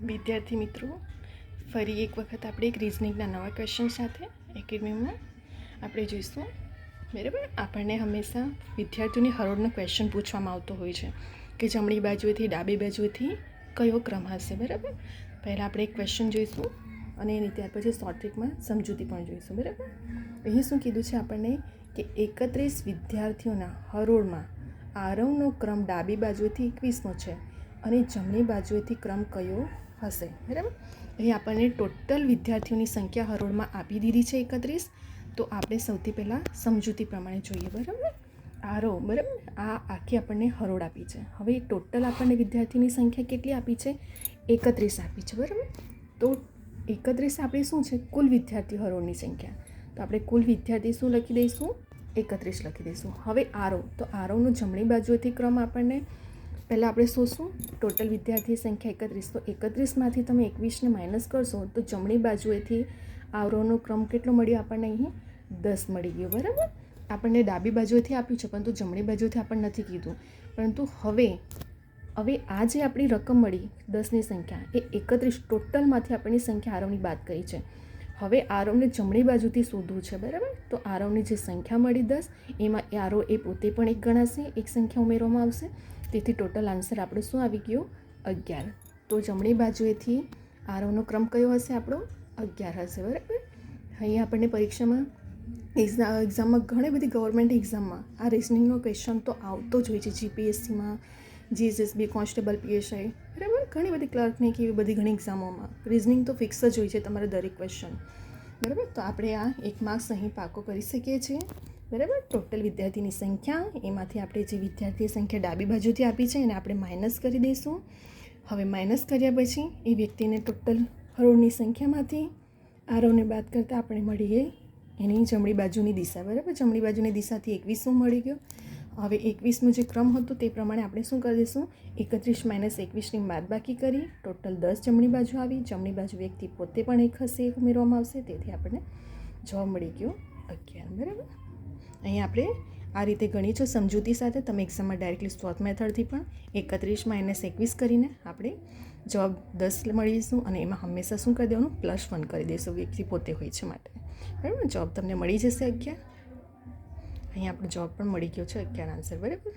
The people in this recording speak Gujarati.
વિદ્યાર્થી મિત્રો, ફરી એક વખત આપણે એક રિઝનિંગના નવા ક્વેશ્ચન સાથે એકેડમીમાં આપણે જોઈશું. બરાબર, આપણને હંમેશા વિદ્યાર્થીઓની હરોળનો ક્વેશ્ચન પૂછવામાં આવતો હોય છે કે જમણી બાજુએથી ડાબી બાજુએથી કયો ક્રમ હશે. બરાબર, પહેલાં આપણે એક ક્વેશ્ચન જોઈશું અને એની ત્યાર પછી શોર્ટ ટ્રીકમાં સમજૂતી પણ જોઈશું. બરાબર, અહીં શું કીધું છે આપણને કે 31 વિદ્યાર્થીઓના હરોળમાં આરવનો ક્રમ ડાબી બાજુએથી 21નો છે અને જમણી બાજુએથી ક્રમ કયો હશે. બરાબર, અહીં આપણને ટોટલ વિદ્યાર્થીઓની સંખ્યા હરોળમાં આપી દીધી છે 31. તો આપણે સૌથી પહેલાં સમજૂતી પ્રમાણે જોઈએ. બરાબર, આરવ, બરાબર, આ આખી આપણને હરોળ આપી છે. હવે ટોટલ આપણને વિદ્યાર્થીઓની સંખ્યા કેટલી આપી છે? 31 આપી છે. બરાબર, તો 31 આપણી શું છે? કુલ વિદ્યાર્થી હરોળની સંખ્યા. તો આપણે કુલ વિદ્યાર્થી શું લખી દઈશું? 31 લખી દઈશું. હવે આરવ, તો આરવનો જમણી બાજુએથી ક્રમ આપણને પહેલાં આપણે શોધશું. ટોટલ વિદ્યાર્થી સંખ્યા 31. તો 31માંથી તમે 21ને માઇનસ કરશો તો જમણી બાજુએથી આરવનો ક્રમ કેટલો મળ્યો આપણને? અહીં 10 મળી ગયો. બરાબર, આપણને ડાબી બાજુએથી આપ્યું છે પરંતુ જમણી બાજુથી આપણને નથી કીધું. પરંતુ હવે આ જે આપણી રકમ મળી 10ની સંખ્યા એ 31 ટોટલમાંથી આપણની સંખ્યા આરવની બાદ કરી છે. હવે આરવને જમણી બાજુથી શોધવું છે. બરાબર, તો આરવની જે સંખ્યા મળી 10 એમાં આરવ એ પોતે પણ એક ગણાશે, એક સંખ્યા ઉમેરવામાં આવશે. તેથી ટોટલ આન્સર આપણો શું આવી ગયો? 11. તો જમણી બાજુએથી આરવનો ક્રમ કયો હશે? આપણો 11 હશે. બરાબર, અહીં આપણને પરીક્ષામાં એક્ઝામમાં ઘણી બધી ગવર્મેન્ટ એક્ઝામમાં આ રિઝનિંગનો ક્વેશ્ચન તો આવતો જ હોય છે. જીપીએસસીમાં, જીએસએસબી, કોન્સ્ટેબલ, પીએસઆઈ, બરાબર, ઘણી બધી ક્લાર્કની કે એવી બધી ઘણી એક્ઝામોમાં રિઝનિંગ તો ફિક્સ જ હોય છે તમારે દરેક ક્વેશ્ચન. બરાબર, તો આપણે આ 1 માર્ક્સ અહીં પાકો કરી શકીએ છીએ. બરાબર, ટોટલ વિદ્યાર્થીની સંખ્યા એમાંથી આપણે જે વિદ્યાર્થીની સંખ્યા ડાબી બાજુથી આપી છે એને આપણે માઇનસ કરી દઈશું. હવે માઇનસ કર્યા પછી એ વ્યક્તિને ટોટલ હરોળની સંખ્યામાંથી આરવને બાદ કરતાં આપણે મળી ગઈ એની જમણી બાજુની દિશા. બરાબર, જમણી બાજુની દિશાથી 21 મળી ગયો. હવે 21નો જે ક્રમ હતો તે પ્રમાણે આપણે શું કરી દઈશું? 31 - 21ની બાદબાકી કરી ટોટલ 10 જમણી બાજુ આવી. જમણી બાજુ વ્યક્તિ પોતે પણ એક હશે, એક ઉમેરવામાં આવશે. તેથી આપણને જવાબ મળી ગયો 11. બરાબર, અહીં આપણે આ રીતે ગણીશું સમજૂતી સાથે. તમે એક્ઝામમાં ડાયરેક્ટલી શોર્ટ મેથડથી પણ 31 - 21 કરીને આપણે જવાબ 10 મળીશું અને એમાં હંમેશા શું કરી દેવાનું? +1 કરી દઈશું, વ્યક્તિ પોતે હોય છે માટે. બરાબર, જવાબ તમને મળી જશે 11. અહીં આપણો જવાબ પણ મળી ગયો છે 11 આન્સર. બરાબર.